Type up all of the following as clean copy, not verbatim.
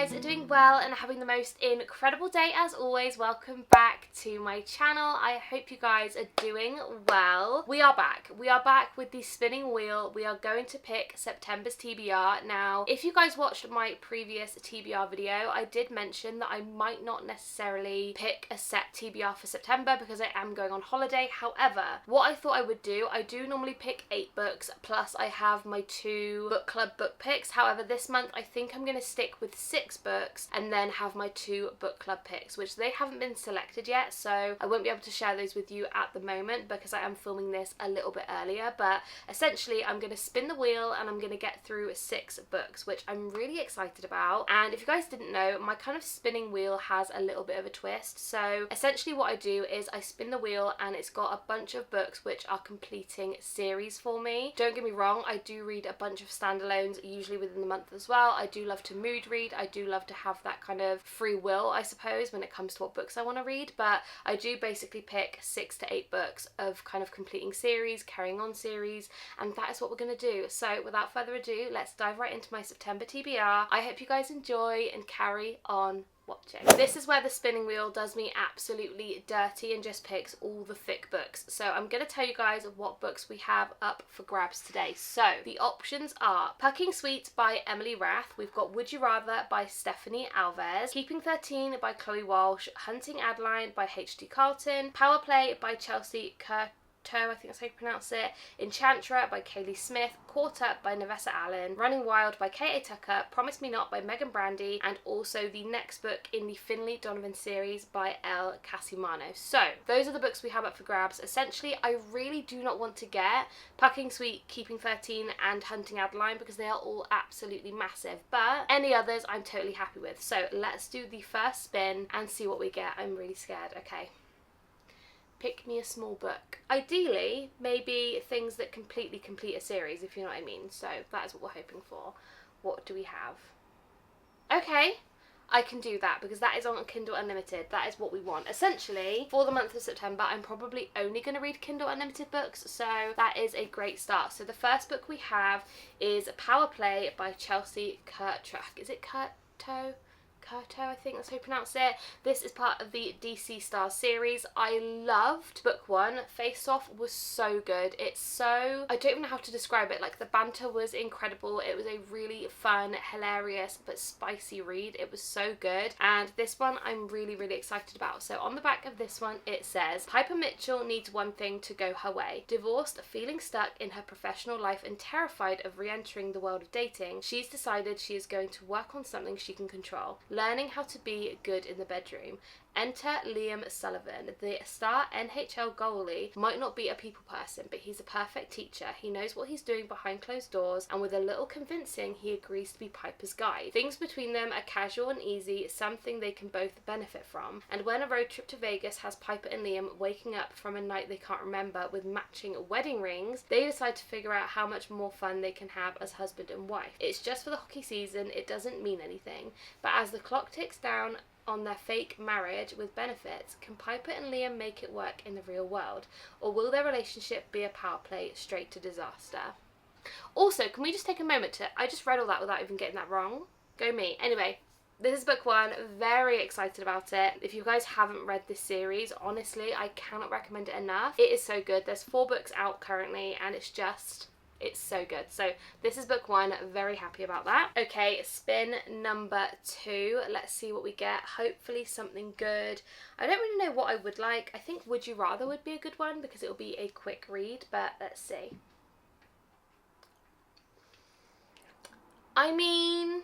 guys are doing well and having the most incredible day as always. Welcome back to my channel. I hope you guys are doing well. We are back with the spinning wheel. We are going to pick September's TBR. Now, if you guys watched my previous TBR video, I did mention that I might not necessarily pick a set TBR for September because I am going on holiday. However, what I thought I would do, I do normally pick 8 books, plus I have my 2 book club book picks. However, this month I think I'm going to stick with 6 books and then have my 2 book club picks, which they haven't been selected yet, so I won't be able to share those with you at the moment because I am filming this a little bit earlier. But essentially I'm going to spin the wheel and I'm going to get through 6 books, which I'm really excited about. And if you guys didn't know, my kind of spinning wheel has a little bit of a twist. So essentially what I do is I spin the wheel and it's got a bunch of books which are completing series for me. Don't get me wrong, I do read a bunch of standalones usually within the month as well. I do love to mood read. I do love to have that kind of free will, I suppose, when it comes to what books I want to read. But I do basically pick 6 to 8 books of kind of completing series, carrying on series, and that is what we're going to do. So without further ado, let's dive right into my September TBR. I hope you guys enjoy and carry on watching. This is where the spinning wheel does me absolutely dirty and just picks all the thick books. So I'm going to tell you guys what books we have up for grabs today. So the options are Pucking Sweet by Emily Rath. We've got Would You Rather by Stephanie Alves. Keeping 13 by Chloe Walsh. Hunting Adeline by H.D. Carlton. Power Play by Chelsea I think that's how you pronounce it. Enchantra by Kaylee Smith. Caught Up by Nevessa Allen. Running Wild by K.A. Tucker. Promise Me Not by Megan Brandy. And also the next book in the Finley Donovan series by Elle Casimano. So those are the books we have up for grabs. Essentially, I really do not want to get Pucking Sweet, Keeping 13 and Hunting Adeline because they are all absolutely massive. But any others I'm totally happy with. So let's do the first spin and see what we get. I'm really scared. Okay. Pick me a small book. Ideally, maybe things that completely complete a series, if you know what I mean. So that is what we're hoping for. What do we have? Okay, I can do that because that is on Kindle Unlimited. That is what we want. Essentially, for the month of September, I'm probably only going to read Kindle Unlimited books, so that is a great start. So the first book we have is Power Play by Chelsea Kurtzak. Is it Kurto, I think that's how you pronounce it. This is part of the DC Stars series. I loved book 1. Face Off was so good. It's so, I don't even know how to describe it. Like, the banter was incredible. It was a really fun, hilarious, but spicy read. It was so good. And this one I'm really, really excited about. So on the back of this one, it says, Piper Mitchell needs one thing to go her way. Divorced, feeling stuck in her professional life and terrified of re-entering the world of dating, she's decided she is going to work on something she can control. Learning how to be good in the bedroom. Enter Liam Sullivan. The star NHL goalie might not be a people person, but he's a perfect teacher. He knows what he's doing behind closed doors, and with a little convincing, he agrees to be Piper's guide. Things between them are casual and easy, something they can both benefit from. And when a road trip to Vegas has Piper and Liam waking up from a night they can't remember with matching wedding rings, they decide to figure out how much more fun they can have as husband and wife. It's just for the hockey season, it doesn't mean anything. But as the clock ticks down on their fake marriage with benefits, can Piper and Liam make it work in the real world? Or will their relationship be a power play straight to disaster? Also, can we just take a moment to, I just read all that without even getting that wrong. Go me. Anyway, this is book 1. Very excited about it. If you guys haven't read this series, honestly, I cannot recommend it enough. It is so good. There's 4 books out currently and it's so good. So this is book 1. Very happy about that. Okay, spin number 2. Let's see what we get. Hopefully something good. I don't really know what I would like. I think Would You Rather would be a good one because it will be a quick read, but let's see. I mean,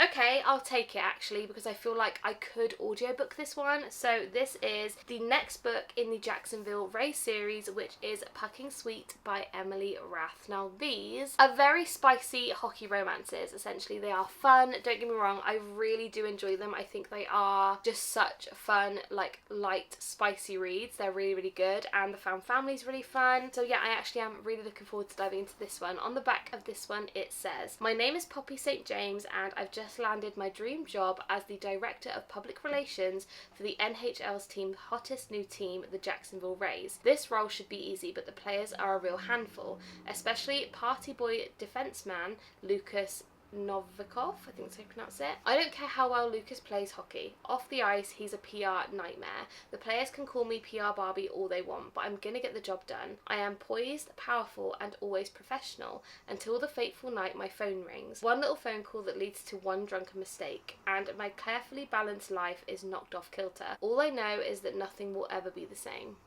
okay, I'll take it actually because I feel like I could audiobook this one. So this is the next book in the Jacksonville Ray series, which is Pucking Sweet by Emily Rath. Now these are very spicy hockey romances. Essentially they are fun. Don't get me wrong, I really do enjoy them. I think they are just such fun, like light, spicy reads. They're really, really good, and the found family is really fun. So yeah, I actually am really looking forward to diving into this one. On the back of this one it says, My name is Poppy St. James and I've just landed my dream job as the Director of Public Relations for the NHL's team's hottest new team, the Jacksonville Rays. This role should be easy, but the players are a real handful, especially party boy defenseman Lucas Novikov, I think that's how you pronounce it. I don't care how well Lucas plays hockey. Off the ice, he's a PR nightmare. The players can call me PR Barbie all they want, but I'm gonna get the job done. I am poised, powerful, and always professional, until the fateful night my phone rings. One little phone call that leads to one drunken mistake, and my carefully balanced life is knocked off kilter. All I know is that nothing will ever be the same.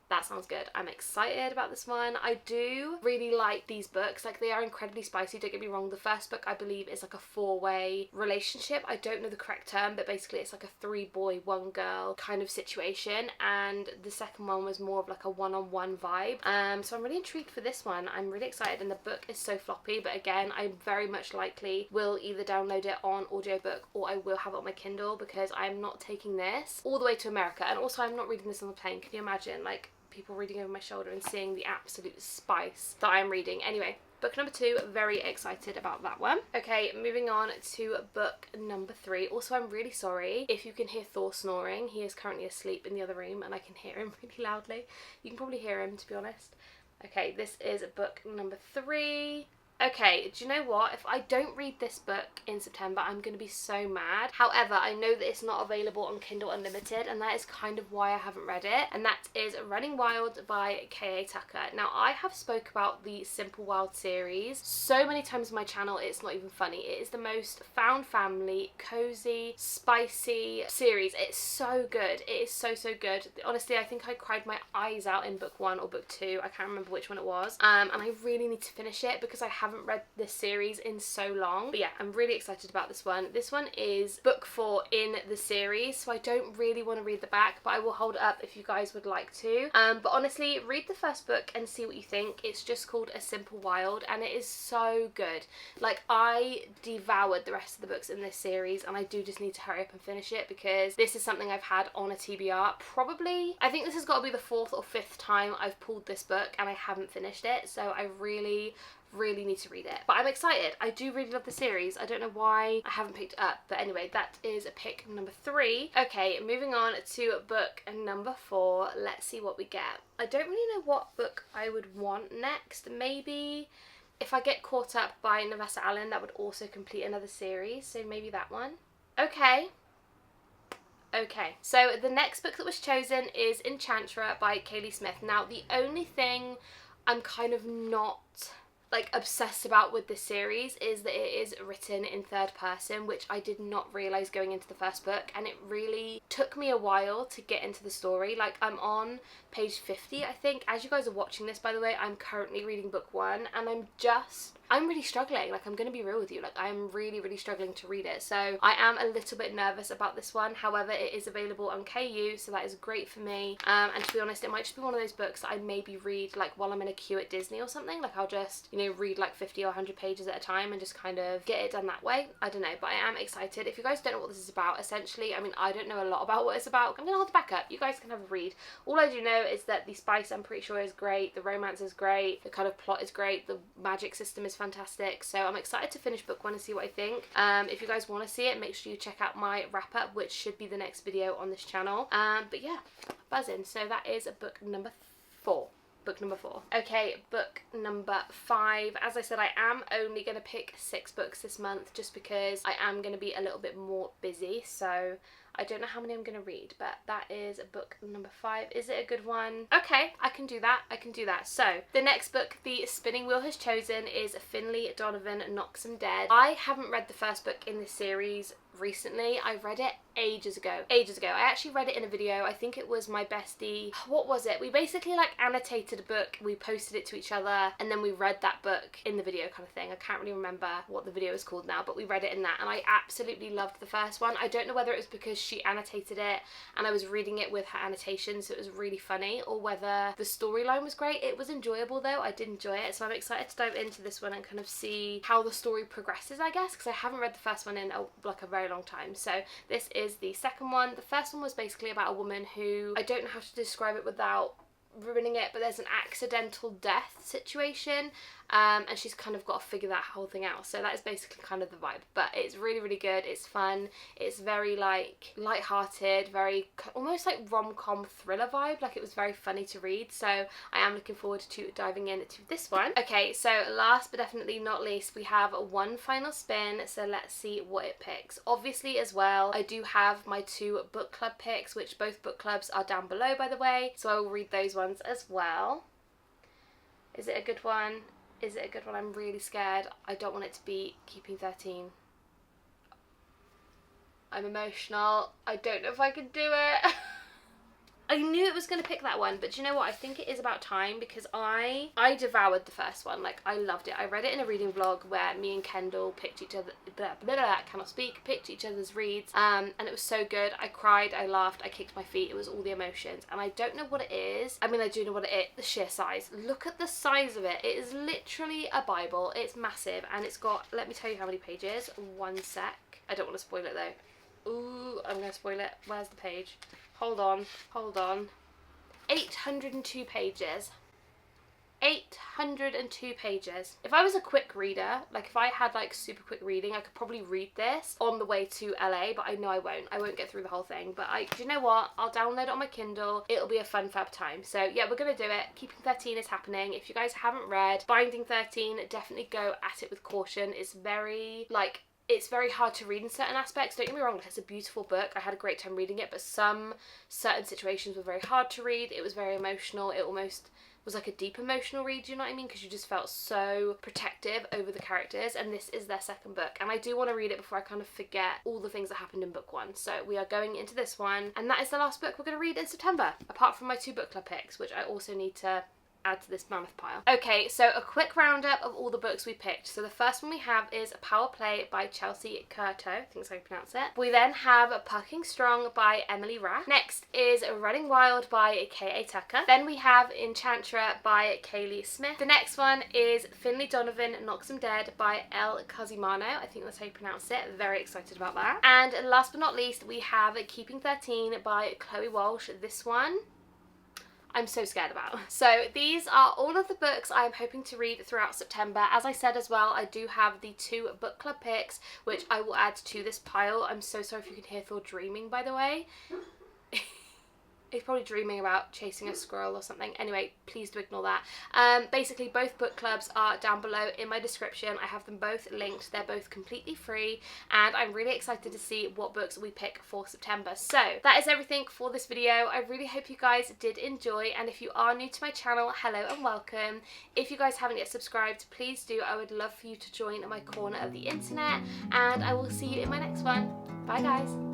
That sounds good. I'm excited about this one. I do really like these books. Like, they are incredibly spicy, don't get me wrong. The first book, I believe, is like a 4-way relationship. I don't know the correct term, but basically it's like a 3-boy, 1-girl kind of situation. And the second one was more of like a one-on-one vibe. So I'm really intrigued for this one. I'm really excited, and the book is so floppy. But again, I very much likely will either download it on audiobook or I will have it on my Kindle, because I'm not taking this all the way to America. And also, I'm not reading this on the plane. Can you imagine? Like, people reading over my shoulder and seeing the absolute spice that I'm reading. Anyway, book number 2, very excited about that one. Okay, moving on to book number 3. Also, I'm really sorry if you can hear Thor snoring. He is currently asleep in the other room and I can hear him really loudly. You can probably hear him, to be honest. Okay, this is book number 3. Okay, do you know what? If I don't read this book in September, I'm going to be so mad. However, I know that it's not available on Kindle Unlimited, and that is kind of why I haven't read it. And that is Running Wild by K.A. Tucker. Now, I have spoke about the Simple Wild series so many times on my channel, it's not even funny. It is the most found family, cozy, spicy series. It's so good. It is so, so good. Honestly, I think I cried my eyes out in book 1 or book 2. I can't remember which one it was. And I really need to finish it because I haven't read this series in so long. But yeah, I'm really excited about this one. This one is book 4 in the series, so I don't really want to read the back, but I will hold it up if you guys would like to. But honestly, read the first book and see what you think. It's just called A Simple Wild, and it is so good. Like, I devoured the rest of the books in this series, and I do just need to hurry up and finish it, because this is something I've had on a TBR probably, I think this has got to be the 4th or 5th time I've pulled this book and I haven't finished it, so I really need to read it. But I'm excited. I do really love the series. I don't know why I haven't picked it up, but anyway, that is pick number 3. Okay, moving on to book number 4. Let's see what we get. I don't really know what book I would want next. Maybe if I get caught up by Navessa Allen, that would also complete another series, so maybe that one. Okay, so the next book that was chosen is Enchantra by Kaylee Smith. Now, the only thing I'm kind of not like obsessed about with this series is that it is written in 3rd person, which I did not realise going into the first book, and it really took me a while to get into the story. Like, I'm on page 50, I think. As you guys are watching this, by the way, I'm currently reading book 1, and I'm really struggling. Like, I'm going to be real with you. Like, I'm really struggling to read it. So I am a little bit nervous about this one. However, it is available on KU, so that is great for me. And to be honest, it might just be one of those books that I maybe read like while I'm in a queue at Disney or something. Like, I'll just, you know, read like 50 or 100 pages at a time and just kind of get it done that way. I don't know, but I am excited. If you guys don't know what this is about, essentially, I mean, I don't know a lot about what it's about. I'm going to hold it back up. You guys can have a read. All I do know is that the spice, I'm pretty sure, is great. The romance is great. The kind of plot is great. The magic system is fantastic. So I'm excited to finish book 1 and see what I think. If you guys want to see it, make sure you check out my wrap up, which should be the next video on this channel. But yeah, buzzing. So that is book number 4. Book number 4. Okay, book number 5. As I said, I am only going to pick 6 books this month just because I am going to be a little bit more busy. So I don't know how many I'm going to read, but that is book number 5. Is it a good one? Okay, I can do that. I can do that. So the next book the spinning wheel has chosen is Finley Donovan Knocks 'Em Dead. I haven't read the first book in this series recently. I read it ages ago. I actually read it in a video. I think it was my bestie. What was it? We basically like annotated a book, we posted it to each other, and then we read that book in the video kind of thing. I can't really remember what the video is called now, but we read it in that, and I absolutely loved the first one. I don't know whether it was because she annotated it and I was reading it with her annotations, so it was really funny, or whether the storyline was great. It was enjoyable though. I did enjoy it, so I'm excited to dive into this one and kind of see how the story progresses, I guess, because I haven't read the first one in like a very long time. So this is the second one. The first one was basically about a woman who, I don't know how to describe it without ruining it, but there's an accidental death situation, and she's kind of got to figure that whole thing out. So that is basically kind of the vibe, but it's really, really good. It's fun. It's very like light-hearted, very almost like rom-com thriller vibe. Like, it was very funny to read, so I am looking forward to diving into this one. Okay, so last but definitely not least, we have one final spin, so let's see what it picks. Obviously as well, I do have my 2 book club picks, which both book clubs are down below, by the way, so I will read those ones as well. Is it a good one? Is it a good one? I'm really scared. I don't want it to be Keeping 13. I'm emotional. I don't know if I can do it. I knew it was going to pick that one, but do you know what? I think it is about time, because I devoured the first one. Like, I loved it. I read it in a reading vlog where me and Kendall picked each other, cannot speak, picked each other's reads, and it was so good. I cried, I laughed, I kicked my feet. It was all the emotions, and I don't know what it is. I mean, I do know what it is. The sheer size. Look at the size of it. It is literally a Bible. It's massive, and it's got, let me tell you how many pages. One sec. I don't want to spoil it though. Ooh, I'm going to spoil it. Where's the page? Hold on. 802 pages. 802 pages. If I was a quick reader, like if I had like super quick reading, I could probably read this on the way to LA, but I know I won't. I won't get through the whole thing, but do you know what? I'll download it on my Kindle. It'll be a fun fab time. So yeah, we're gonna do it. Keeping 13 is happening. If you guys haven't read Binding 13, definitely go at it with caution. It's very like, it's very hard to read in certain aspects. Don't get me wrong, it's a beautiful book. I had a great time reading it, but some certain situations were very hard to read. It was very emotional. It almost was like a deep emotional read, you know what I mean? Because you just felt so protective over the characters, and this is their second book. And I do want to read it before I kind of forget all the things that happened in book 1. So we are going into this one, and that is the last book we're going to read in September, apart from my 2 book club picks, which I also need to add to this mammoth pile. Okay, so a quick roundup of all the books we picked. So the first one we have is Power Play by Chelsea Curto, I think that's how you pronounce it. We then have Pucking Strong by Emily Rath. Next is Running Wild by K.A. Tucker. Then we have Enchantra by Kaylee Smith. The next one is Finley Donovan Knocks 'Em Dead by El Cosimano, I think that's how you pronounce it. Very excited about that. And last but not least, we have Keeping 13 by Chloe Walsh. This one I'm so scared about. So these are all of the books I'm hoping to read throughout September. As I said as well, I do have the 2 book club picks, which I will add to this pile. I'm so sorry if you can hear Thor dreaming, by the way. He's probably dreaming about chasing a squirrel or something. Anyway, please do ignore that. Basically, both book clubs are down below in my description. I have them both linked. They're both completely free, and I'm really excited to see what books we pick for September. So that is everything for this video. I really hope you guys did enjoy, and if you are new to my channel, hello and welcome. If you guys haven't yet subscribed, please do. I would love for you to join my corner of the internet, and I will see you in my next one. Bye guys.